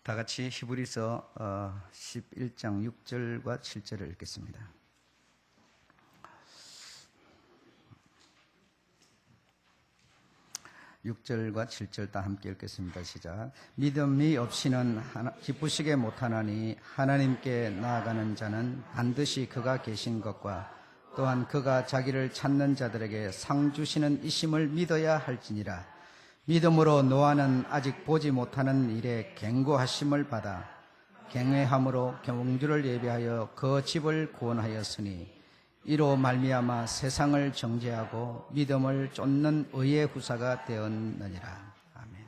다 같이 히브리서 11장 6절과 7절을 읽겠습니다. (6절과 7절) 다 함께 읽겠습니다. 시작. 믿음이 없이는 기쁘시게 못하나니 하나님께 나아가는 자는 반드시 그가 계신 것과 또한 그가 자기를 찾는 자들에게 상 주시는 이심을 믿어야 할지니라. 믿음으로 노아는 아직 보지 못하는 일에 경고하심을 받아 경외함으로 경주를 예비하여 그 집을 구원하였으니 이로 말미암아 세상을 정죄하고 믿음을 쫓는 의의 후사가 되었느니라. 아멘.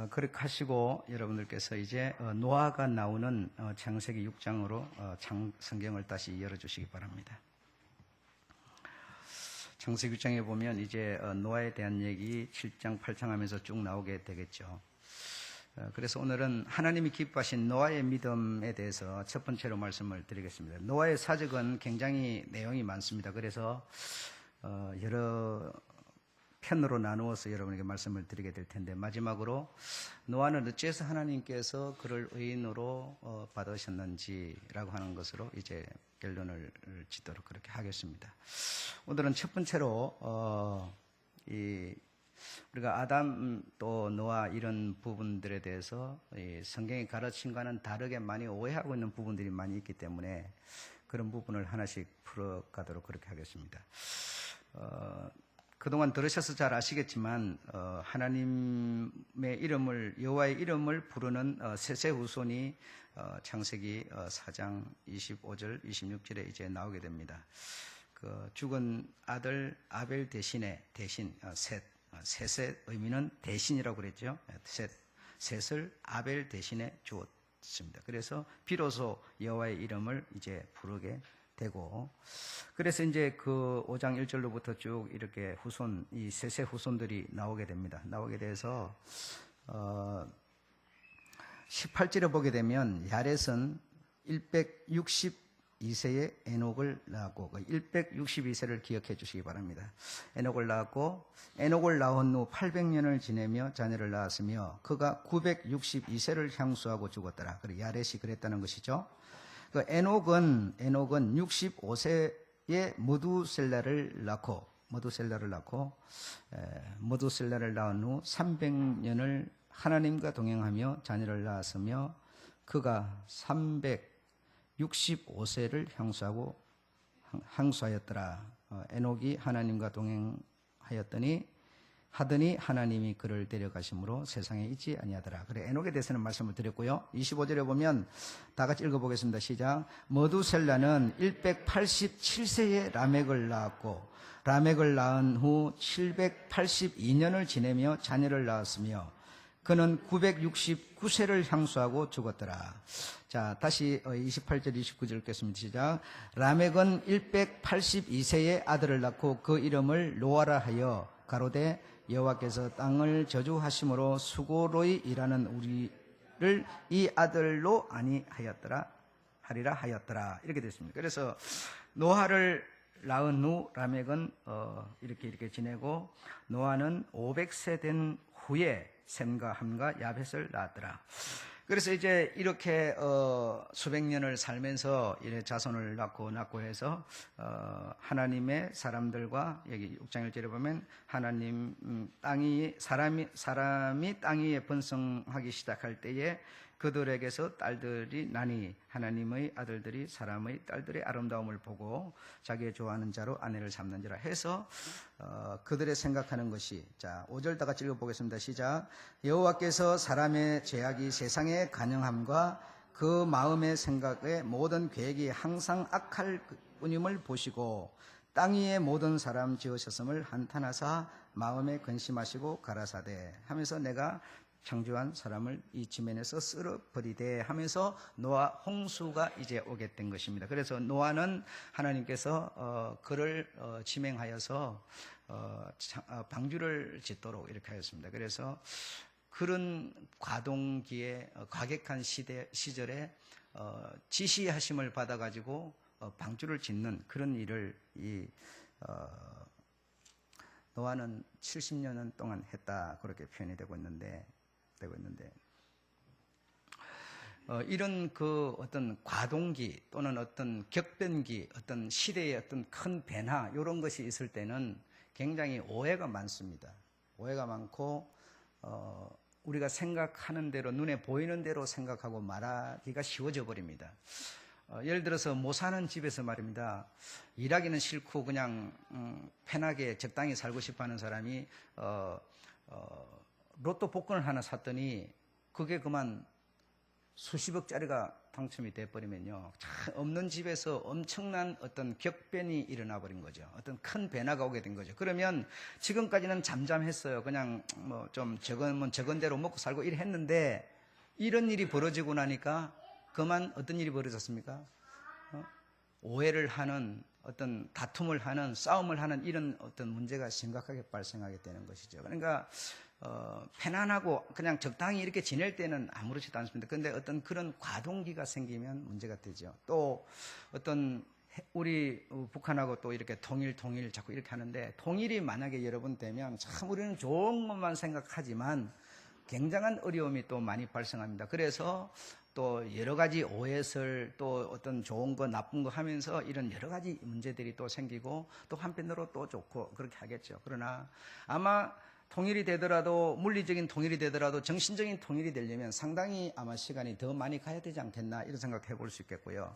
그렇게 하시고 여러분들께서 이제 노아가 나오는 창세기 6장으로 성경을 다시 열어주시기 바랍니다. 창세기 6장에 보면 이제 노아에 대한 얘기 7장 8장 하면서 쭉 나오게 되겠죠. 그래서 오늘은 하나님이 기뻐하신 노아의 믿음에 대해서 첫 번째로 말씀을 드리겠습니다. 노아의 사적은 굉장히 내용이 많습니다. 그래서 여러 편으로 나누어서 여러분에게 말씀을 드리게 될 텐데, 마지막으로 노아는 어째서 하나님께서 그를 의인으로 받으셨는지라고 하는 것으로 이제 결론을 짓도록 그렇게 하겠습니다. 오늘은 첫 번째로 우리가 아담 또 노아 이런 부분들에 대해서 성경이 가르침과는 다르게 많이 오해하고 있는 부분들이 많이 있기 때문에 그런 부분을 하나씩 풀어가도록 그렇게 하겠습니다. 그동안 들으셔서 잘 아시겠지만 하나님의 이름을, 여호와의 이름을 부르는 셋의 후손이 창세기 4장 25절 26절에 이제 나오게 됩니다. 그 죽은 아들 아벨 대신 셋의 의미는 대신이라고 그랬죠. 셋을 아벨 대신에 주었습니다. 그래서 비로소 여호와의 이름을 이제 부르게 되고, 그래서 이제 그 5장 1절로부터 쭉 이렇게 후손, 이 셋의 후손들이 나오게 됩니다. 나오게 돼서 18절에 보게 되면 야렛은 162세의 에녹을 낳았고, 162세를 기억해 주시기 바랍니다. 에녹을 낳았고, 에녹을 낳은 후 800년을 지내며 자녀를 낳았으며 그가 962세를 향수하고 죽었더라. 그래, 야렛이 그랬다는 것이죠. 그 에녹은 65세에 머두셀라를 낳고 머두셀라를 낳은 후 300년을 하나님과 동행하며 자녀를 낳았으며 그가 365세를 향수하였더라. 에녹이 하나님과 동행하였더니 하나님이 그를 데려가심으로 세상에 있지 아니하더라. 그래, 에녹에 대해서는 말씀을 드렸고요. 25절에 보면 다 같이 읽어보겠습니다. 시작. 머두셀라는 187세에 라멕을 낳았고 라멕을 낳은 후 782년을 지내며 자녀를 낳았으며 그는 969세를 향수하고 죽었더라. 자, 다시 28절 29절 읽겠습니다. 시작. 라멕은 182세에 아들을 낳고 그 이름을 노아라 하여 가로되 여호와께서 땅을 저주하심으로 수고로이 일하는 우리를 이 아들로 아니하였더라 하리라 하였더라. 이렇게 됐습니다. 그래서 노아를 낳은 후 라멕은 이렇게 지내고, 노아는 500세 된 후에 셈과 함과 야벳을 낳았더라. 그래서 이제 이렇게 수백 년을 살면서 이래 자손을 낳고 해서 하나님의 사람들과, 여기 6장 1절에 보면 하나님 사람이 땅 위에 번성하기 시작할 때에 그들에게서 딸들이 나니 하나님의 아들들이 사람의 딸들의 아름다움을 보고 자기의 좋아하는 자로 아내를 삼는지라 해서 그들의 생각하는 것이, 자 5절 다 같이 읽어보겠습니다. 시작. 여호와께서 사람의 죄악이 세상에 간영함과 그 마음의 생각의 모든 계획이 항상 악할 뿐임을 보시고 땅 위의 모든 사람 지으셨음을 한탄하사 마음에 근심하시고 가라사대 하면서 내가 창조한 사람을 이 지면에서 쓸어버리되 하면서 노아 홍수가 이제 오게 된 것입니다. 그래서 노아는 하나님께서 그를 지명하여서 방주를 짓도록 이렇게 하였습니다. 그래서 그런 과동기에 과격한 시절에 지시하심을 받아가지고 방주를 짓는 그런 일을 노아는 70년 동안 했다, 그렇게 표현이 되고 있는데 이런 그 어떤 과동기 또는 어떤 격변기, 어떤 시대의 어떤 큰 변화 이런 것이 있을 때는 굉장히 오해가 많습니다. 오해가 많고 우리가 생각하는 대로 눈에 보이는 대로 생각하고 말하기가 쉬워져 버립니다. 예를 들어서 못 사는 집에서 말입니다. 일하기는 싫고 그냥 편하게 적당히 살고 싶어하는 사람이 로또 복권을 하나 샀더니 그게 그만 수십억짜리가 당첨이 돼버리면요, 없는 집에서 엄청난 어떤 격변이 일어나 버린 거죠. 어떤 큰 변화가 오게 된 거죠. 그러면 지금까지는 잠잠했어요. 그냥 뭐 좀 적은 대로 먹고 살고 이랬는데 이런 일이 벌어지고 나니까 그만 어떤 일이 벌어졌습니까? 오해를 하는, 어떤 다툼을 하는, 싸움을 하는 이런 어떤 문제가 심각하게 발생하게 되는 것이죠. 그러니까 편안하고 그냥 적당히 이렇게 지낼 때는 아무렇지도 않습니다. 그런데 어떤 그런 과동기가 생기면 문제가 되죠. 또 어떤 우리 북한하고 또 이렇게 통일 자꾸 이렇게 하는데, 통일이 만약에 여러분 되면 참 우리는 좋은 것만 생각하지만 굉장한 어려움이 또 많이 발생합니다. 그래서 또 여러 가지 오해설, 또 어떤 좋은 거 나쁜 거 하면서 이런 여러 가지 문제들이 또 생기고, 또 한편으로 또 좋고 그렇게 하겠죠. 그러나 아마 통일이 되더라도, 물리적인 통일이 되더라도 정신적인 통일이 되려면 상당히 아마 시간이 더 많이 가야 되지 않겠나, 이런 생각 해볼 수 있겠고요.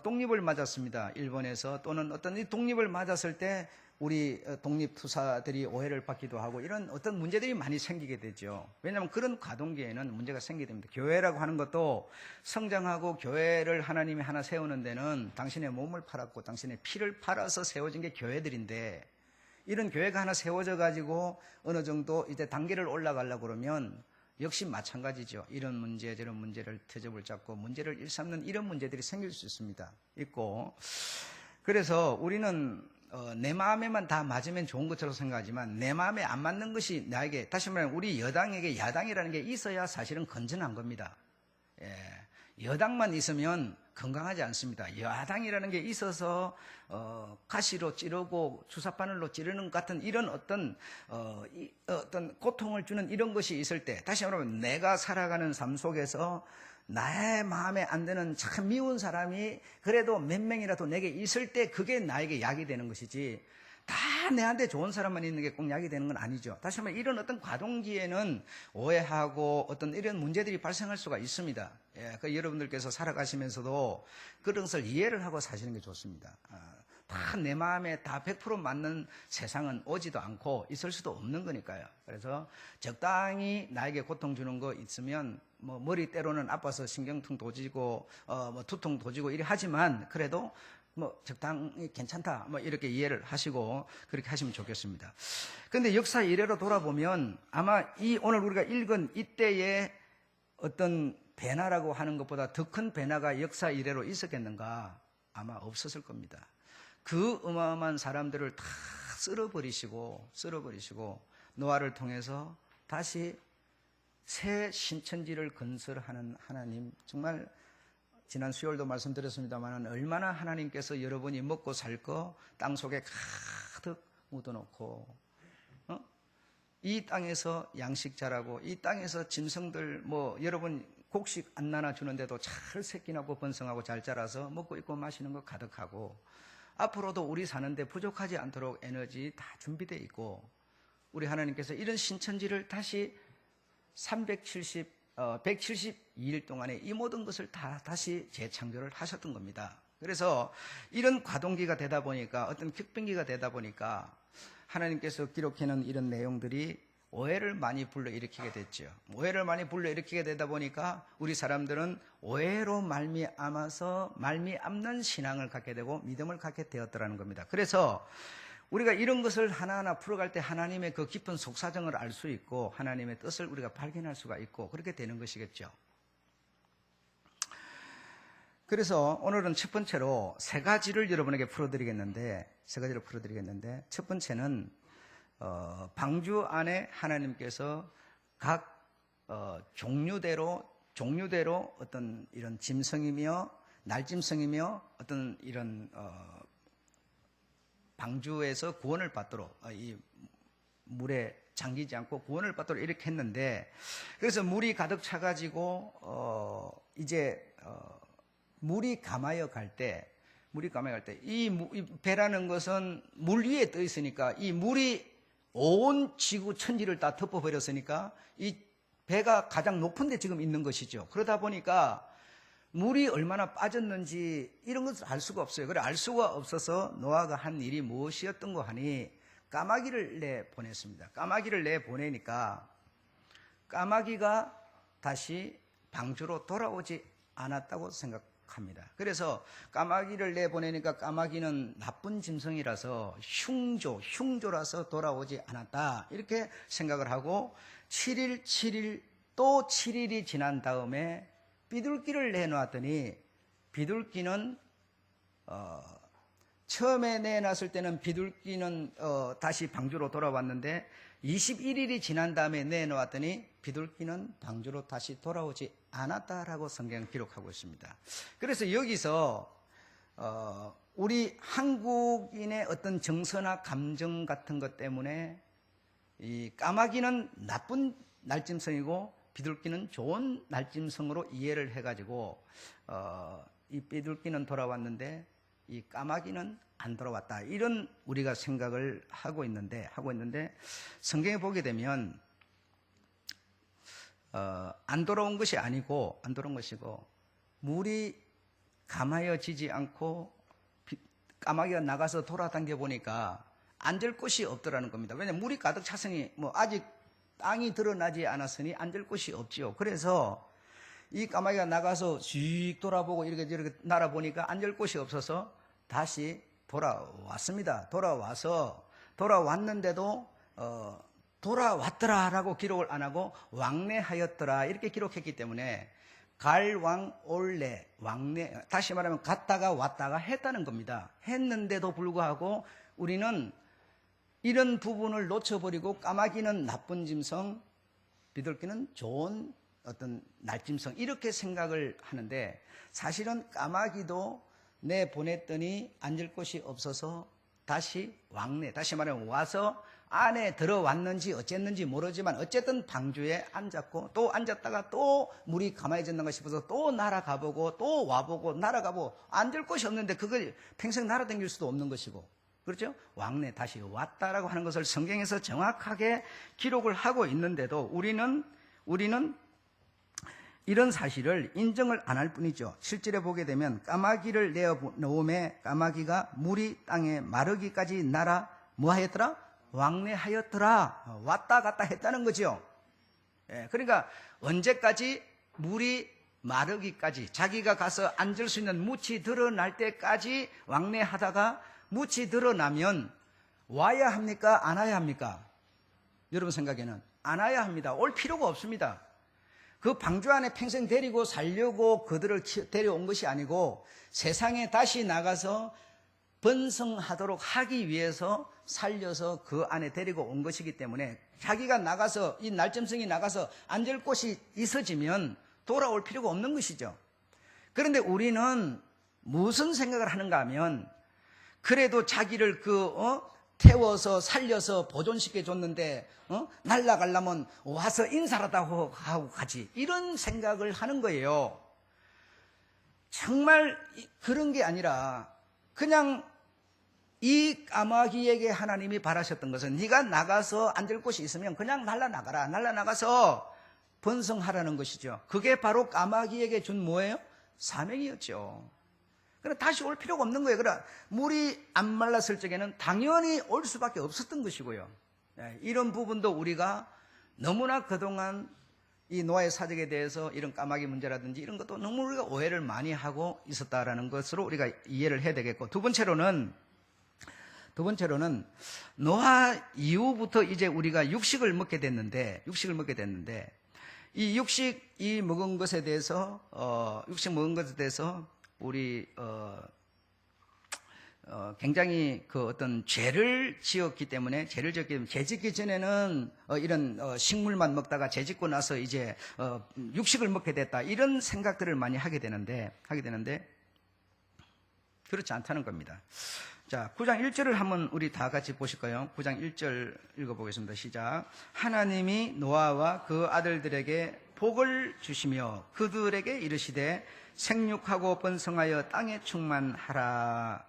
독립을 맞았습니다. 일본에서. 또는 어떤 이 독립을 맞았을 때 우리 독립투사들이 오해를 받기도 하고 이런 어떤 문제들이 많이 생기게 되죠. 왜냐하면 그런 과동기에는 문제가 생기게 됩니다. 교회라고 하는 것도 성장하고 교회를 하나님이 하나 세우는 데는 당신의 몸을 팔았고 당신의 피를 팔아서 세워진 게 교회들인데, 이런 교회가 하나 세워져 가지고 어느 정도 이제 단계를 올라가려고 그러면 역시 마찬가지죠. 이런 문제 저런 문제를 터잡을 잡고 문제를 일삼는 이런 문제들이 생길 수 있고, 그래서 우리는 내 마음에만 다 맞으면 좋은 것처럼 생각하지만 내 마음에 안 맞는 것이 나에게, 다시 말하면 우리 여당에게 야당이라는 게 있어야 사실은 건전한 겁니다. 여당만 있으면 건강하지 않습니다. 야당이라는 게 있어서 가시로 찌르고 주사바늘로 찌르는 것 같은 이런 어떤 고통을 주는 이런 것이 있을 때, 다시 말하면 내가 살아가는 삶 속에서 나의 마음에 안 드는 참 미운 사람이 그래도 몇 명이라도 내게 있을 때 그게 나에게 약이 되는 것이지, 다 내한테 좋은 사람만 있는 게 꼭 약이 되는 건 아니죠. 다시 말하면 이런 어떤 과동기에는 오해하고 어떤 이런 문제들이 발생할 수가 있습니다. 그 여러분들께서 살아가시면서도 그런 것을 이해를 하고 사시는 게 좋습니다. 다 내 마음에 다 100% 맞는 세상은 오지도 않고 있을 수도 없는 거니까요. 그래서 적당히 나에게 고통 주는 거 있으면 뭐 머리 때로는 아파서 신경통 도지고 뭐 두통 도지고 이래 하지만 그래도 뭐 적당히 괜찮다 뭐 이렇게 이해를 하시고 그렇게 하시면 좋겠습니다. 그런데 역사 이래로 돌아보면 아마 이 오늘 우리가 읽은 이때의 어떤 변화라고 하는 것보다 더 큰 변화가 역사 이래로 있었겠는가? 아마 없었을 겁니다. 그 어마어마한 사람들을 다 쓸어버리시고 노아를 통해서 다시 새 신천지를 건설하는 하나님, 정말 지난 수요일도 말씀드렸습니다만 얼마나 하나님께서 여러분이 먹고 살 거 땅속에 가득 묻어놓고 이 땅에서 양식 자라고 이 땅에서 짐승들 뭐 여러분 곡식 안 나눠주는데도 잘 새끼나고 번성하고 잘 자라서 먹고 입고 마시는 거 가득하고, 앞으로도 우리 사는데 부족하지 않도록 에너지 다 준비되어 있고, 우리 하나님께서 이런 신천지를 다시 172일 동안에 이 모든 것을 다 다시 재창조를 하셨던 겁니다. 그래서 이런 과동기가 되다 보니까, 어떤 격변기가 되다 보니까 하나님께서 기록해놓은 이런 내용들이 오해를 많이 불러일으키게 됐죠. 오해를 많이 불러일으키게 되다 보니까 우리 사람들은 오해로 말미암는 신앙을 갖게 되고 믿음을 갖게 되었더라는 겁니다. 그래서 우리가 이런 것을 하나하나 풀어갈 때 하나님의 그 깊은 속사정을 알 수 있고 하나님의 뜻을 우리가 발견할 수가 있고 그렇게 되는 것이겠죠. 그래서 오늘은 첫 번째로 세 가지를 여러분에게 풀어드리겠는데, 첫 번째는 방주 안에 하나님께서 각 종류대로 어떤 이런 짐승이며 날짐승이며 어떤 이런 방주에서 구원을 받도록 이 물에 잠기지 않고 구원을 받도록 이렇게 했는데, 그래서 물이 가득 차가지고 물이 감하여 갈 때, 이 배라는 것은 물 위에 떠 있으니까 이 물이 온 지구 천지를 다 덮어버렸으니까 이 배가 가장 높은 데 지금 있는 것이죠. 그러다 보니까 물이 얼마나 빠졌는지 이런 것을 알 수가 없어요. 그래 알 수가 없어서 노아가 한 일이 무엇이었던 거 하니 까마귀를 내보냈습니다. 까마귀를 내보내니까 까마귀가 다시 방주로 돌아오지 않았다고 생각합니다. 그래서 까마귀를 내보내니까 까마귀는 나쁜 짐승이라서 흉조라서 돌아오지 않았다, 이렇게 생각을 하고 7일 또 7일이 지난 다음에 비둘기를 내놓았더니 비둘기는 처음에 내놨을 때는 비둘기는 다시 방주로 돌아왔는데 21일이 지난 다음에 내놓았더니 비둘기는 방주로 다시 돌아오지 않았다라고 성경은 기록하고 있습니다. 그래서 여기서 우리 한국인의 어떤 정서나 감정 같은 것 때문에 이 까마귀는 나쁜 날짐승이고 비둘기는 좋은 날짐승으로 이해를 해가지고 이 비둘기는 돌아왔는데 이 까마귀는 안 돌아왔다, 이런 우리가 생각을 하고 있는데 성경에 보게 되면 안 돌아온 것이 아니고 안 돌아온 것이고 물이 감하여지지 않고 까마귀가 나가서 돌아다녀 보니까 앉을 곳이 없더라는 겁니다. 왜냐하면 물이 가득 찼으니 아직 땅이 드러나지 않았으니 앉을 곳이 없지요. 그래서 이 까마귀가 나가서 씩 돌아보고 이렇게 저렇게 날아보니까 앉을 곳이 없어서 다시 돌아왔습니다. 돌아왔는데도 돌아왔더라라고 기록을 안 하고 왕래하였더라 이렇게 기록했기 때문에 갈왕올래, 왕래, 다시 말하면 갔다가 왔다가 했다는 겁니다. 했는데도 불구하고 우리는 이런 부분을 놓쳐버리고 까마귀는 나쁜 짐승, 비둘기는 좋은 어떤 날짐승, 이렇게 생각을 하는데 사실은 까마귀도 내보냈더니 앉을 곳이 없어서 다시 왕래, 다시 말하면 와서 안에 들어왔는지 어쨌는지 모르지만 어쨌든 방주에 앉았고, 또 앉았다가 또 물이 가만해졌는가 싶어서 또 날아가보고 또 와보고 날아가보고 앉을 곳이 없는데 그걸 평생 날아다닐 수도 없는 것이고, 그렇죠? 왕래 다시 왔다라고 하는 것을 성경에서 정확하게 기록을 하고 있는데도 우리는 이런 사실을 인정을 안 할 뿐이죠. 실제로 보게 되면 까마귀를 내어놓음에 까마귀가 물이 땅에 마르기까지 날아 뭐하였더라? 왕래하였더라. 왔다 갔다 했다는 거죠. 그러니까 언제까지? 물이 마르기까지, 자기가 가서 앉을 수 있는 묻이 드러날 때까지 왕래하다가 묻이 드러나면 와야 합니까? 안 와야 합니까? 여러분 생각에는 안 와야 합니다. 올 필요가 없습니다. 그 방주 안에 평생 데리고 살려고 그들을 데려온 것이 아니고 세상에 다시 나가서 번성하도록 하기 위해서 살려서 그 안에 데리고 온 것이기 때문에 자기가 나가서, 이 날짐승이 나가서 앉을 곳이 있어지면 돌아올 필요가 없는 것이죠. 그런데 우리는 무슨 생각을 하는가 하면 그래도 자기를 태워서 살려서 보존시켜 줬는데 날아가려면 와서 인사라도 하고 가지, 이런 생각을 하는 거예요. 정말 그런 게 아니라 그냥 이 까마귀에게 하나님이 바라셨던 것은 네가 나가서 앉을 곳이 있으면 그냥 날아나가라, 날아나가서 번성하라는 것이죠. 그게 바로 까마귀에게 준 뭐예요? 사명이었죠. 그래 다시 올 필요가 없는 거예요. 그래 물이 안 말랐을 적에는 당연히 올 수밖에 없었던 것이고요. 이런 부분도 우리가 너무나 그동안 이 노아의 사적에 대해서 이런 까마귀 문제라든지 이런 것도 너무 우리가 오해를 많이 하고 있었다라는 것으로 우리가 이해를 해야 되겠고, 두 번째로는 노아 이후부터 이제 우리가 육식을 먹게 됐는데 이 육식 먹은 것에 대해서 우리 굉장히 그 어떤 죄를 지었기 때문에 죄 짓기 전에는 이런 식물만 먹다가 죄 짓고 나서 이제 육식을 먹게 됐다, 이런 생각들을 많이 하게 되는데 그렇지 않다는 겁니다. 자, 9장 1절을 한번 우리 다 같이 보실까요? 9장 1절 읽어보겠습니다. 시작. 하나님이 노아와 그 아들들에게 복을 주시며 그들에게 이르시되 생육하고 번성하여 땅에 충만하라.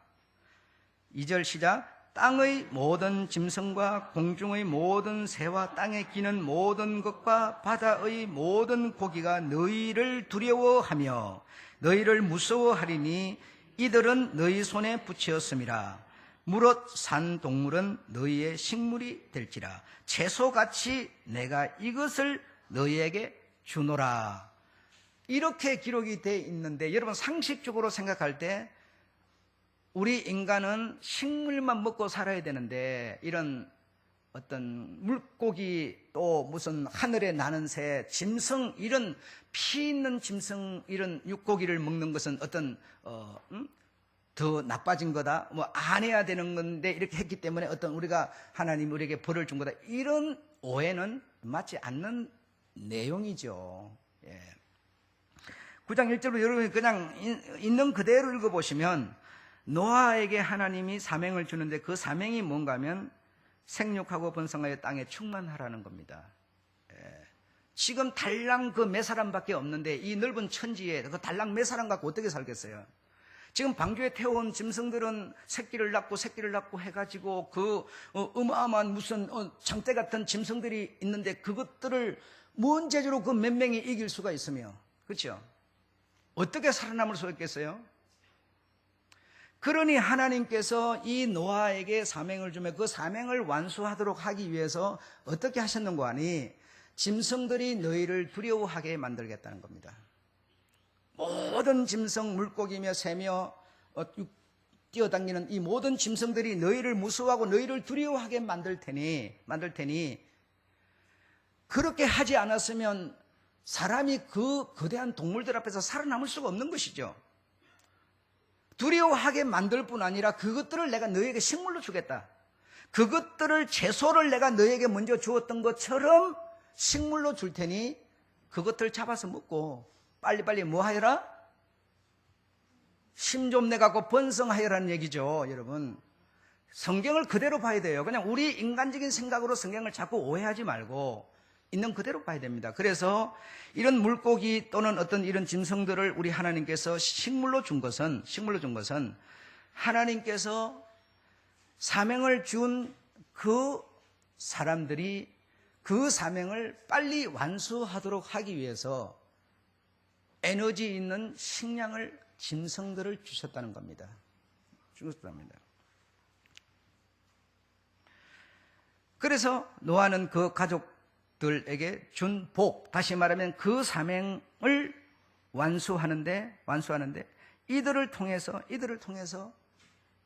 2절 시작. 땅의 모든 짐승과 공중의 모든 새와 땅에 기는 모든 것과 바다의 모든 고기가 너희를 두려워하며 너희를 무서워하리니 이들은 너희 손에 붙였음이라. 무릇 산 동물은 너희의 식물이 될지라. 채소같이 내가 이것을 너희에게 주노라. 이렇게 기록이 되어 있는데 여러분 상식적으로 생각할 때 우리 인간은 식물만 먹고 살아야 되는데 이런 어떤 물고기 또 무슨 하늘에 나는 새, 짐승 이런 피 있는 짐승 이런 육고기를 먹는 것은 어떤 더 나빠진 거다. 뭐 안 해야 되는 건데 이렇게 했기 때문에 어떤 우리가 하나님 우리에게 벌을 준 거다. 이런 오해는 맞지 않는 내용이죠. 예. 9장 1절로 여러분이 그냥 있는 그대로 읽어보시면 노아에게 하나님이 사명을 주는데 그 사명이 뭔가 하면 생육하고 번성하여 땅에 충만하라는 겁니다. 예. 지금 달랑 그 몇 사람밖에 없는데 이 넓은 천지에 그 달랑 몇 사람 갖고 어떻게 살겠어요? 지금 방주에 태워온 짐승들은 새끼를 낳고 해가지고 그 어마어마한 무슨 장대 같은 짐승들이 있는데 그것들을 뭔 재주로 그 몇 명이 이길 수가 있으며 그렇죠? 어떻게 살아남을 수 있겠어요? 그러니 하나님께서 이 노아에게 사명을 주며 그 사명을 완수하도록 하기 위해서 어떻게 하셨는고 하니 짐승들이 너희를 두려워하게 만들겠다는 겁니다. 모든 짐승, 물고기며 새며 뛰어다니는 이 모든 짐승들이 너희를 무서워하고 너희를 두려워하게 만들 테니 그렇게 하지 않았으면 사람이 그 거대한 동물들 앞에서 살아남을 수가 없는 것이죠. 두려워하게 만들 뿐 아니라 그것들을 내가 너희에게 식물로 주겠다. 그것들을 채소를 내가 너희에게 먼저 주었던 것처럼 식물로 줄 테니 그것들 잡아서 먹고 빨리빨리 뭐 하여라? 힘 좀 내갖고 번성하여라는 얘기죠. 여러분 성경을 그대로 봐야 돼요. 그냥 우리 인간적인 생각으로 성경을 자꾸 오해하지 말고 있는 그대로 봐야 됩니다. 그래서 이런 물고기 또는 어떤 이런 짐승들을 우리 하나님께서 식물로 준 것은 하나님께서 사명을 준 그 사람들이 그 사명을 빨리 완수하도록 하기 위해서 에너지 있는 식량을 짐승들을 주셨다는 겁니다. 주셨답니다. 그래서 노아는 그 가족들에게 준 복, 다시 말하면 그 사명을 완수하는데 이들을 통해서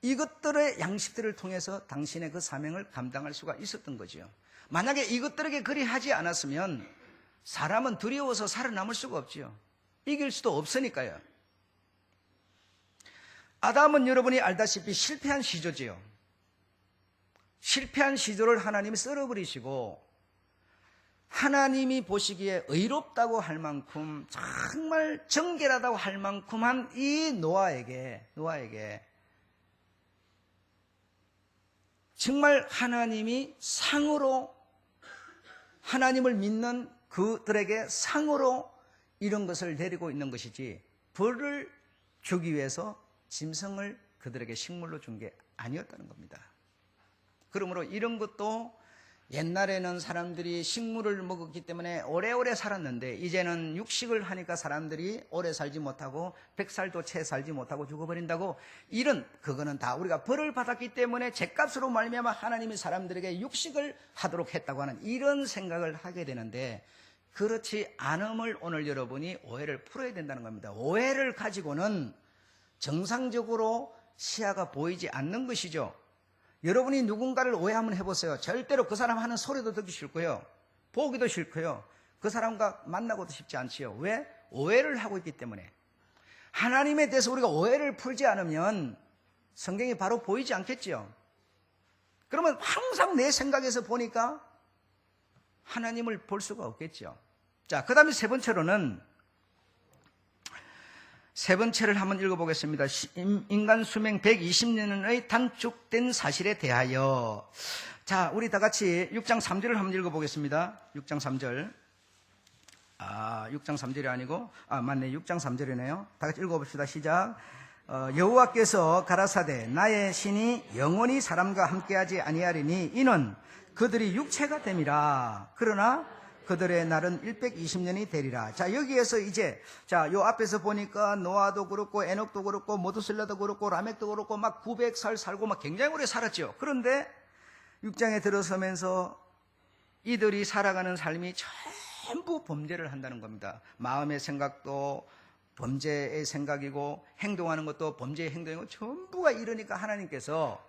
이것들의 양식들을 통해서 당신의 그 사명을 감당할 수가 있었던 거죠. 만약에 이것들에게 그리 하지 않았으면 사람은 두려워서 살아남을 수가 없지요. 이길 수도 없으니까요. 아담은 여러분이 알다시피 실패한 시조지요. 실패한 시조를 하나님이 썰어버리시고 하나님이 보시기에 의롭다고 할 만큼 정말 정결하다고 할 만큼한 이 노아에게 정말 하나님이 상으로 하나님을 믿는 그들에게 상으로 이런 것을 내리고 있는 것이지 벌을 주기 위해서 짐승을 그들에게 식물로 준 게 아니었다는 겁니다. 그러므로 이런 것도 옛날에는 사람들이 식물을 먹었기 때문에 오래오래 살았는데 이제는 육식을 하니까 사람들이 오래 살지 못하고 100살도 채 살지 못하고 죽어버린다고 그거는 다 우리가 벌을 받았기 때문에 죗값으로 말미암아 하나님이 사람들에게 육식을 하도록 했다고 하는 이런 생각을 하게 되는데 그렇지 않음을 오늘 여러분이 오해를 풀어야 된다는 겁니다. 오해를 가지고는 정상적으로 시야가 보이지 않는 것이죠. 여러분이 누군가를 오해 한번 해보세요. 절대로 그 사람 하는 소리도 듣기 싫고요. 보기도 싫고요. 그 사람과 만나고도 싶지 않지요. 왜? 오해를 하고 있기 때문에. 하나님에 대해서 우리가 오해를 풀지 않으면 성경이 바로 보이지 않겠지요. 그러면 항상 내 생각에서 보니까 하나님을 볼 수가 없겠죠. 자, 그 다음에 세 번째로는 세 번째를 한번 읽어보겠습니다. 인간 수명 120년의 단축된 사실에 대하여. 자, 우리 다 같이 6장 3절을 한번 읽어보겠습니다. 6장 3절. 6장 3절이 아니고, 맞네. 6장 3절이네요. 다 같이 읽어봅시다. 시작. 여호와께서 가라사대 나의 신이 영원히 사람과 함께하지 아니하리니 이는 그들이 육체가 됨이라. 그러나 그들의 날은 120년이 되리라. 자, 여기에서 이제, 자, 요 앞에서 보니까 노아도 그렇고, 에녹도 그렇고, 모두셀라도 그렇고, 라멕도 그렇고, 막 900살 살고 막 굉장히 오래 살았죠. 그런데 6장에 들어서면서 이들이 살아가는 삶이 전부 범죄를 한다는 겁니다. 마음의 생각도 범죄의 생각이고, 행동하는 것도 범죄의 행동이고, 전부가 이러니까 하나님께서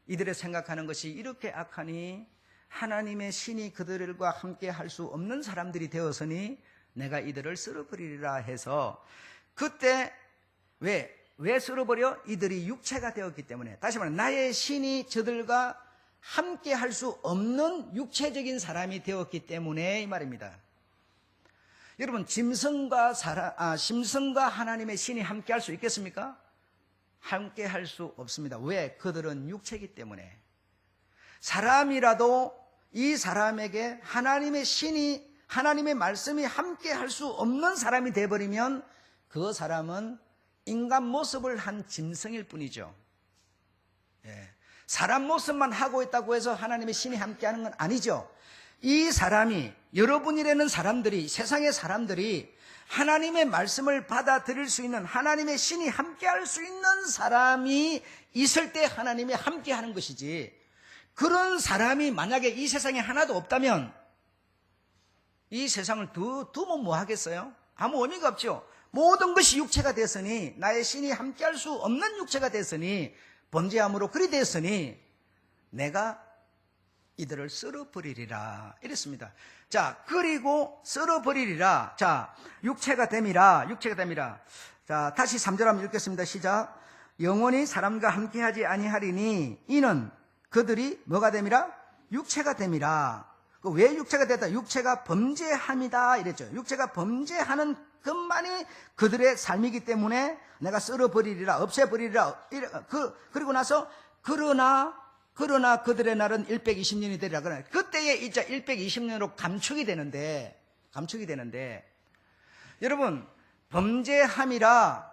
이들의 생각하는 것이 이렇게 악하니 하나님의 신이 그들과 함께 할 수 없는 사람들이 되었으니 내가 이들을 쓸어버리리라 해서, 그때 왜 쓸어버려? 이들이 육체가 되었기 때문에. 다시 말하면 나의 신이 저들과 함께 할 수 없는 육체적인 사람이 되었기 때문에 이 말입니다. 여러분, 짐승과 하나님의 신이 함께 할 수 있겠습니까? 함께 할 수 없습니다. 왜? 그들은 육체이기 때문에. 사람이라도 이 사람에게 하나님의 신이, 하나님의 말씀이 함께 할 수 없는 사람이 되어버리면 그 사람은 인간 모습을 한 짐승일 뿐이죠. 사람 모습만 하고 있다고 해서 하나님의 신이 함께하는 건 아니죠. 이 사람이, 여러분이라는 사람들이, 세상의 사람들이 하나님의 말씀을 받아들일 수 있는, 하나님의 신이 함께할 수 있는 사람이 있을 때 하나님이 함께하는 것이지, 그런 사람이 만약에 이 세상에 하나도 없다면 이 세상을 두면 뭐 하겠어요? 아무 의미가 없죠. 모든 것이 육체가 됐으니, 나의 신이 함께할 수 없는 육체가 됐으니, 범죄함으로 그리 됐으니 내가 이들을 썰어버리리라 이랬습니다. 자, 그리고 썰어버리리라. 자, 육체가 됨이라. 자, 다시 3절 한번 읽겠습니다. 시작. 영원히 사람과 함께하지 아니하리니 이는 그들이 뭐가 됨이라? 육체가 됨이라. 왜 육체가 됐다? 육체가 범죄함이다 이랬죠. 육체가 범죄하는 것만이 그들의 삶이기 때문에 내가 썰어버리리라, 없애버리리라. 그리고 나서 그러나 그들의 날은 120년이 되리라. 그때에 이제 120년으로 감축이 되는데 여러분, 범죄함이라,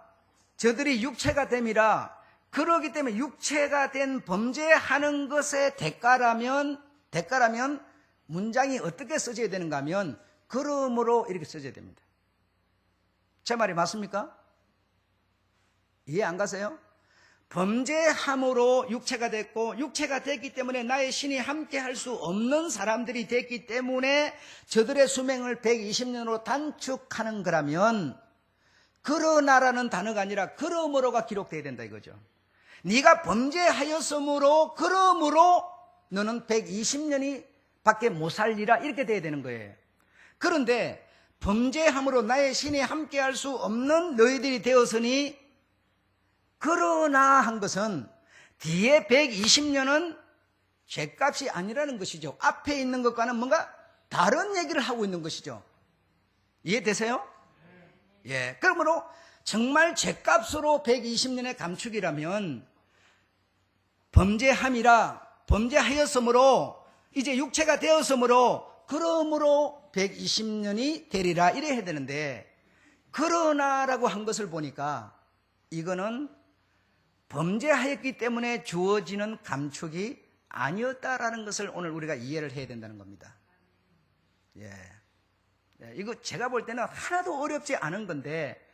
저들이 육체가 됨이라. 그러기 때문에 육체가 된 범죄하는 것의 대가라면 문장이 어떻게 써져야 되는가 하면 그러므로 이렇게 써져야 됩니다. 제 말이 맞습니까? 이해 안 가세요? 범죄함으로 육체가 됐고, 육체가 됐기 때문에 나의 신이 함께 할 수 없는 사람들이 됐기 때문에 저들의 수명을 120년으로 단축하는 거라면, 그러나라는 단어가 아니라 그러므로가 기록되어야 된다 이거죠. 네가 범죄하였으므로 그러므로 너는 120년이 밖에 못 살리라 이렇게 돼야 되는 거예요. 그런데 범죄함으로 나의 신이 함께할 수 없는 너희들이 되었으니 그러나 한 것은 뒤에 120년은 죄값이 아니라는 것이죠. 앞에 있는 것과는 뭔가 다른 얘기를 하고 있는 것이죠. 이해되세요? 예. 그러므로 정말 죄값으로 120년의 감축이라면 범죄하였으므로 이제 육체가 되었으므로 그러므로 120년이 되리라 이래 해야 되는데, 그러나라고 한 것을 보니까 이거는 범죄하였기 때문에 주어지는 감축이 아니었다라는 것을 오늘 우리가 이해를 해야 된다는 겁니다. 예. 이거 제가 볼 때는 하나도 어렵지 않은 건데,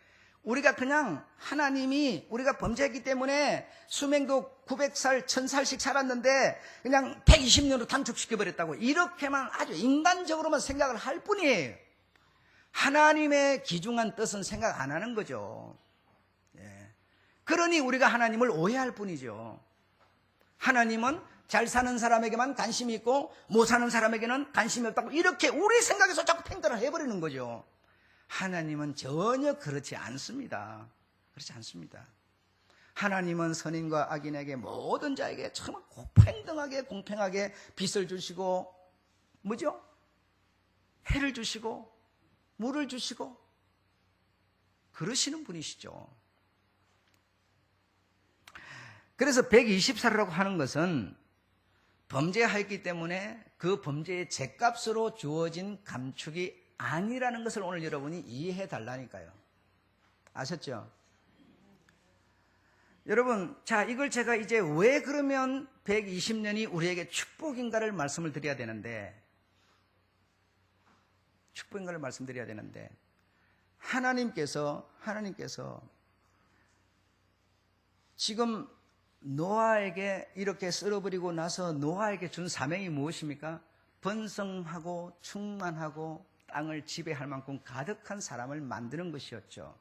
우리가 그냥 하나님이 우리가 범죄했기 때문에 수명도 900살, 1000살씩 살았는데 그냥 120년으로 단축시켜버렸다고 이렇게만 아주 인간적으로만 생각을 할 뿐이에요. 하나님의 귀중한 뜻은 생각 안 하는 거죠. 예. 그러니 우리가 하나님을 오해할 뿐이죠. 하나님은 잘 사는 사람에게만 관심이 있고 못 사는 사람에게는 관심이 없다고 이렇게 우리 생각에서 자꾸 팽단을 해버리는 거죠. 하나님은 전혀 그렇지 않습니다. 그렇지 않습니다. 하나님은 선인과 악인에게 모든 자에게 정말 공평하게 빚을 주시고 뭐죠? 해를 주시고 물을 주시고 그러시는 분이시죠. 그래서 120살이라고 하는 것은 범죄하였기 때문에 그 범죄의 죗값으로 주어진 감축이 아니라는 것을 오늘 여러분이 이해해 달라니까요. 아셨죠? 여러분, 자, 이걸 제가 이제 왜 그러면 120년이 우리에게 축복인가를 말씀을 드려야 되는데, 축복인가를 말씀드려야 되는데, 하나님께서 지금 노아에게 이렇게 쓸어버리고 나서 노아에게 준 사명이 무엇입니까? 번성하고 충만하고 땅을 지배할 만큼 가득한 사람을 만드는 것이었죠.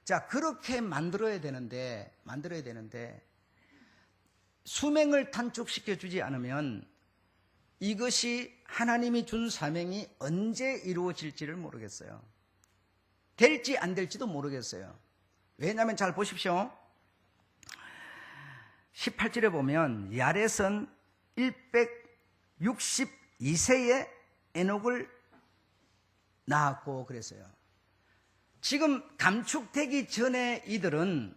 자, 그렇게 만들어야 되는데 수명을 단축시켜 주지 않으면 이것이 하나님이 준 사명이 언제 이루어질지를 모르겠어요. 될지 안 될지도 모르겠어요. 왜냐하면 잘 보십시오. 18절에 보면 야렛은 162세에 에녹을 낳았고 그랬어요. 지금 감축되기 전에 이들은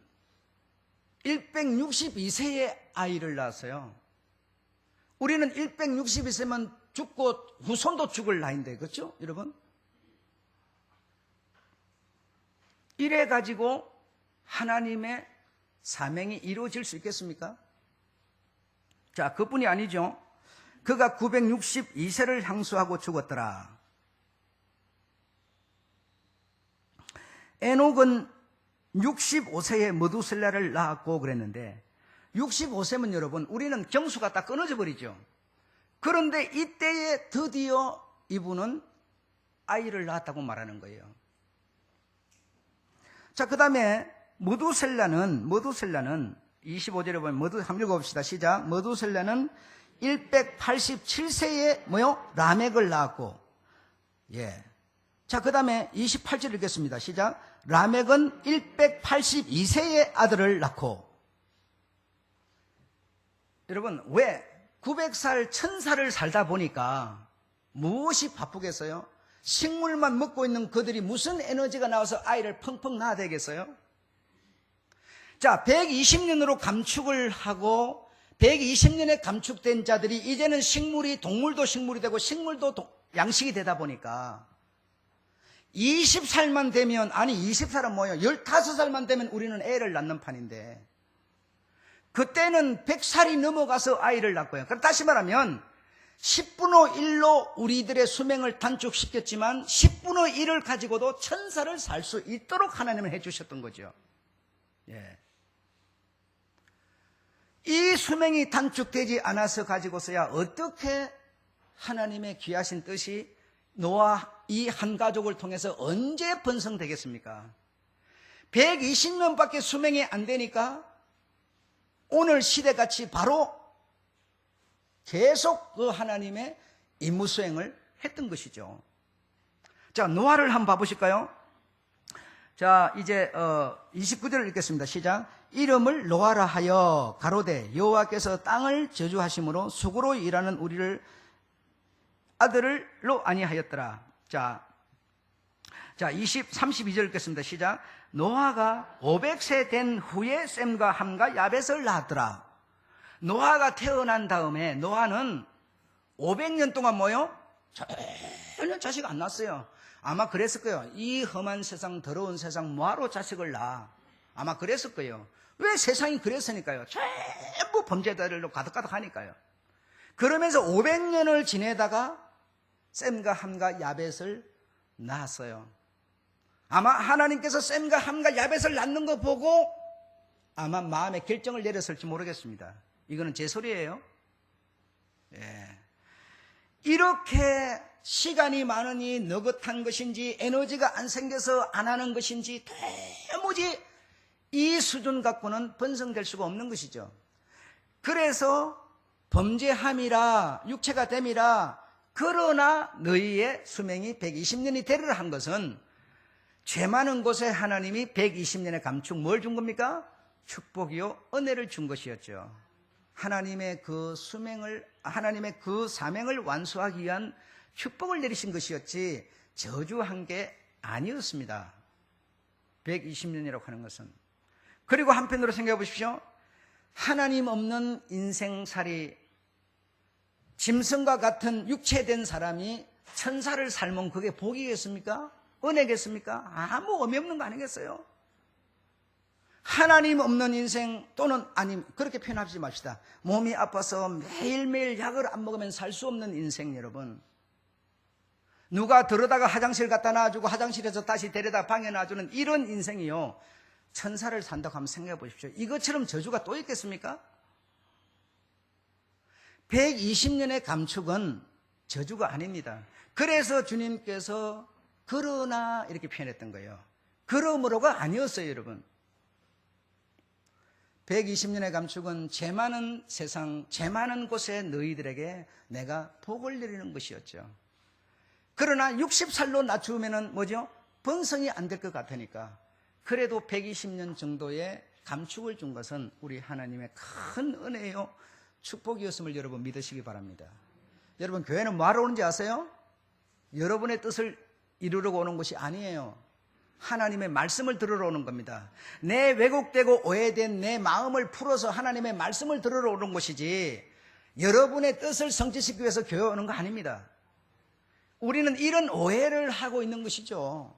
162세에 아이를 낳았어요. 우리는 162세면 죽고 후손도 죽을 나이인데, 그렇죠, 여러분? 이래 가지고 하나님의 사명이 이루어질 수 있겠습니까? 자, 그뿐이 아니죠. 그가 962세를 향수하고 죽었더라. 에녹은 65세에 머두셀라를 낳았고 그랬는데, 65세면 여러분, 우리는 경수가 딱 끊어져 버리죠. 그런데 이때에 드디어 이분은 아이를 낳았다고 말하는 거예요. 자, 그 다음에 머두셀라는 25절에 보면 한번 읽어봅시다. 시작. 머두셀라는 187세에 라멕을 낳았고, 예. 자, 그 다음에 28절 읽겠습니다. 시작. 라멕은 182세에 아들을 낳고. 여러분, 왜 900살, 1000살을 살다 보니까 무엇이 바쁘겠어요? 식물만 먹고 있는 그들이 무슨 에너지가 나와서 아이를 펑펑 낳아야 되겠어요? 자, 120년으로 감축을 하고 120년에 감축된 자들이 이제는 동물도 식물이 되고 식물도 양식이 되다 보니까 20살만 되면, 아니 20살은 뭐예요? 15살만 되면 우리는 애를 낳는 판인데, 그때는 100살이 넘어가서 아이를 낳고요. 그럼 다시 말하면 10분의 1로 우리들의 수명을 단축시켰지만 10분의 1을 가지고도 1000살을 살 수 있도록 하나님은 해주셨던 거죠. 예. 이 수명이 단축되지 않아서 가지고서야 어떻게 하나님의 귀하신 뜻이 노아 이 한 가족을 통해서 언제 번성되겠습니까? 120년밖에 수명이 안 되니까 오늘 시대같이 바로 계속 그 하나님의 임무 수행을 했던 것이죠. 자, 노아를 한번 봐보실까요? 자, 이제 29절을 읽겠습니다. 시작. 이름을 노아라 하여 가로되 여호와께서 땅을 저주하심으로 수고로 일하는 우리를 아들로 아니하였더라. 자, 32절 읽겠습니다. 시작. 노아가 500세 된 후에 셈과 함과 야벳을 낳았더라. 노아가 태어난 다음에 노아는 500년 동안 전혀 자식 안 낳았어요. 아마 그랬을 거예요. 이 험한 세상, 더러운 세상 뭐하러 자식을 낳아? 아마 그랬을 거예요. 왜? 세상이 그랬으니까요. 전부 범죄자들로 가득가득하니까요. 그러면서 500년을 지내다가 셈과 함과 야벳을 낳았어요. 아마 하나님께서 셈과 함과 야벳을 낳는 거 보고 아마 마음의 결정을 내렸을지 모르겠습니다. 이거는 제 소리예요. 예. 이렇게 시간이 많으니 느긋한 것인지 에너지가 안 생겨서 안 하는 것인지 도무지 이 수준 갖고는 번성될 수가 없는 것이죠. 그래서 범죄함이라 육체가 됨이라 그러나 너희의 수명이 120년이 되리라 한 것은 죄 많은 곳에 하나님이 120년의 감축 뭘 준 겁니까? 축복이요 은혜를 준 것이었죠. 하나님의 그 하나님의 그 사명을 완수하기 위한 축복을 내리신 것이었지 저주한 게 아니었습니다. 120년이라고 하는 것은. 그리고 한편으로 생각해 보십시오. 하나님 없는 인생살이, 짐승과 같은 육체된 사람이 천사를 삶은 그게 복이겠습니까? 은혜겠습니까? 아무 의미 없는 거 아니겠어요? 하나님 없는 인생, 또는 아니 그렇게 표현하지 맙시다. 몸이 아파서 매일매일 약을 안 먹으면 살 수 없는 인생. 여러분, 누가 들어다가 화장실 갖다 놔주고 화장실에서 다시 데려다 방에 놔주는 이런 인생이요, 천사를 산다고 한번 생각해 보십시오. 이것처럼 저주가 또 있겠습니까? 120년의 감축은 저주가 아닙니다. 그래서 주님께서 그러나 이렇게 표현했던 거예요. 그러므로가 아니었어요. 여러분, 120년의 감축은 죄 많은 세상, 죄 많은 곳에 너희들에게 내가 복을 내리는 것이었죠. 그러나 60살로 낮추면은 뭐죠? 번성이 안 될 것 같으니까. 그래도 120년 정도의 감축을 준 것은 우리 하나님의 큰 은혜요, 축복이었음을 여러분 믿으시기 바랍니다. 여러분, 교회는 뭐하러 오는지 아세요? 여러분의 뜻을 이루려고 오는 것이 아니에요. 하나님의 말씀을 들으러 오는 겁니다. 내 왜곡되고 오해된 내 마음을 풀어서 하나님의 말씀을 들으러 오는 것이지, 여러분의 뜻을 성취시키기 위해서 교회 오는 거 아닙니다. 우리는 이런 오해를 하고 있는 것이죠.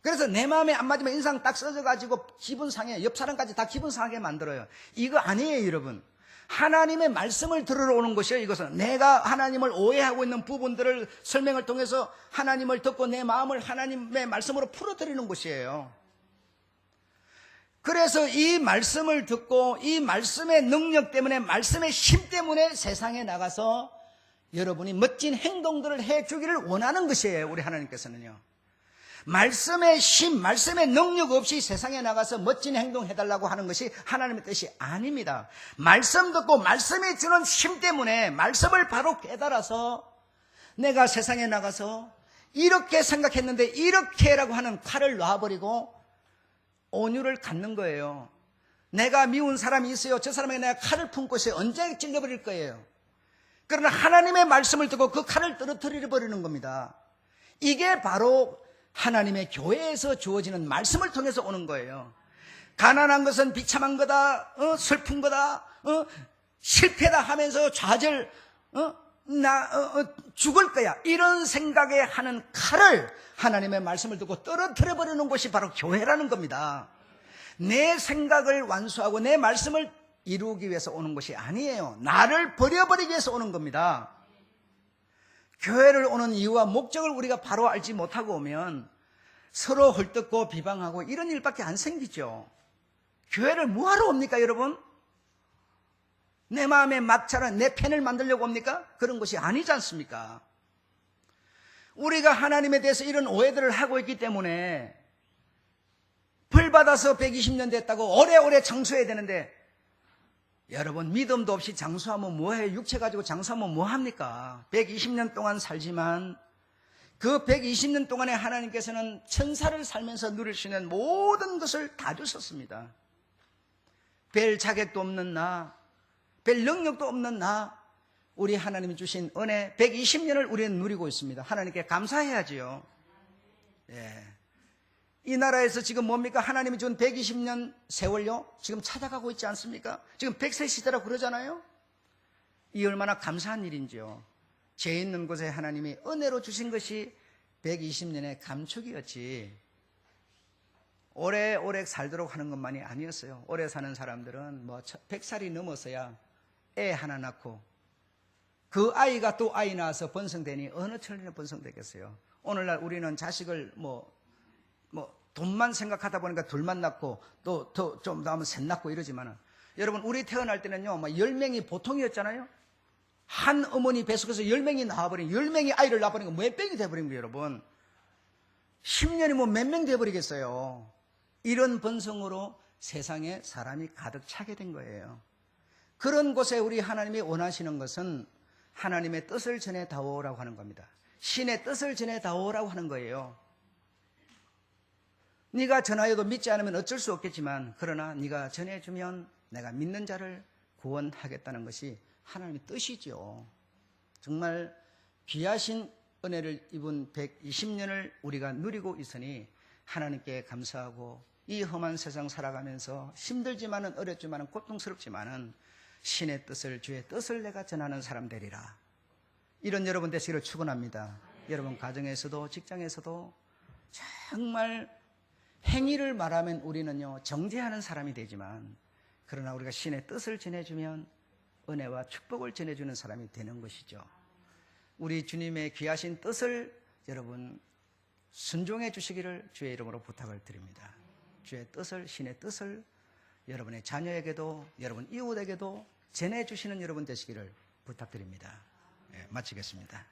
그래서 내 마음에 안 맞으면 인상 딱 써져가지고 기분 상해, 옆 사람까지 다 기분 상하게 만들어요. 이거 아니에요. 여러분, 하나님의 말씀을 들으러 오는 것이에요. 이것은 내가 하나님을 오해하고 있는 부분들을 설명을 통해서 하나님을 듣고 내 마음을 하나님의 말씀으로 풀어드리는 것이에요. 그래서 이 말씀을 듣고 이 말씀의 능력 때문에, 말씀의 힘 때문에 세상에 나가서 여러분이 멋진 행동들을 해주기를 원하는 것이에요. 우리 하나님께서는요, 말씀의 힘, 말씀의 능력 없이 세상에 나가서 멋진 행동 해달라고 하는 것이 하나님의 뜻이 아닙니다. 말씀 듣고 말씀이 주는 힘 때문에 말씀을 바로 깨달아서 내가 세상에 나가서 이렇게 생각했는데 이렇게라고 하는 칼을 놔버리고 온유를 갖는 거예요. 내가 미운 사람이 있어요. 저 사람에게 내가 칼을 품고 있어요. 언제 찔러버릴 거예요. 그러나 하나님의 말씀을 듣고 그 칼을 떨어뜨려 버리는 겁니다. 이게 바로 하나님의 교회에서 주어지는 말씀을 통해서 오는 거예요. 가난한 것은 비참한 거다, 슬픈 거다, 실패다 하면서 좌절, 죽을 거야, 이런 생각에 하는 칼을 하나님의 말씀을 듣고 떨어뜨려 버리는 것이 바로 교회라는 겁니다. 내 생각을 완수하고 내 말씀을 이루기 위해서 오는 것이 아니에요. 나를 버려버리기 위해서 오는 겁니다. 교회를 오는 이유와 목적을 우리가 바로 알지 못하고 오면 서로 헐뜯고 비방하고 이런 일밖에 안 생기죠. 교회를 뭐하러 옵니까, 여러분? 내 마음에 맞춰라, 내 편을 만들려고 옵니까? 그런 것이 아니지 않습니까? 우리가 하나님에 대해서 이런 오해들을 하고 있기 때문에 벌 받아서 120년 됐다고 오래오래 장수해야 되는데, 여러분, 믿음도 없이 장수하면 뭐해요? 육체 가지고 장수하면 뭐합니까? 120년 동안 살지만 그 120년 동안에 하나님께서는 천사를 살면서 누릴 수 있는 모든 것을 다 주셨습니다. 별 자격도 없는 나, 별 능력도 없는 나, 우리 하나님이 주신 은혜 120년을 우리는 누리고 있습니다. 하나님께 감사해야지요. 예. 이 나라에서 지금 뭡니까? 하나님이 준 120년 세월요, 지금 찾아가고 있지 않습니까? 지금 100세 시대라고 그러잖아요. 이 얼마나 감사한 일인지요. 죄 있는 곳에 하나님이 은혜로 주신 것이 120년의 감축이었지, 오래오래 살도록 하는 것만이 아니었어요. 오래 사는 사람들은 뭐 100살이 넘어서야 애 하나 낳고 그 아이가 또 아이 낳아서 번성되니 어느 천년에 번성되겠어요. 오늘날 우리는 자식을 뭐 돈만 생각하다 보니까 둘만 낳고 또 좀 더 하면 셋 낳고 이러지만은, 여러분, 우리 태어날 때는요, 10명이 보통이었잖아요. 한 어머니 뱃속에서 10명이 나와버린, 10명이 아이를 낳아버린 거 몇 백이 돼버린 거예요, 여러분. 10년이 뭐 몇 명 돼버리겠어요. 이런 번성으로 세상에 사람이 가득 차게 된 거예요. 그런 곳에 우리 하나님이 원하시는 것은 하나님의 뜻을 전해다오라고 하는 겁니다. 신의 뜻을 전해다오라고 하는 거예요. 네가 전하여도 믿지 않으면 어쩔 수 없겠지만, 그러나 네가 전해주면 내가 믿는 자를 구원하겠다는 것이 하나님의 뜻이죠. 정말 귀하신 은혜를 입은 120년을 우리가 누리고 있으니 하나님께 감사하고 이 험한 세상 살아가면서 힘들지만은 어렵지만은 고통스럽지만은 신의 뜻을 주의 뜻을 내가 전하는 사람 되리라. 이런 여러분 되시기를 축원합니다. 여러분 가정에서도 직장에서도 정말 행위를 말하면 우리는요 정죄하는 사람이 되지만 그러나 우리가 신의 뜻을 전해주면 은혜와 축복을 전해주는 사람이 되는 것이죠. 우리 주님의 귀하신 뜻을 여러분 순종해 주시기를 주의 이름으로 부탁을 드립니다. 주의 뜻을, 신의 뜻을 여러분의 자녀에게도 여러분 이웃에게도 전해주시는 여러분 되시기를 부탁드립니다. 마치겠습니다.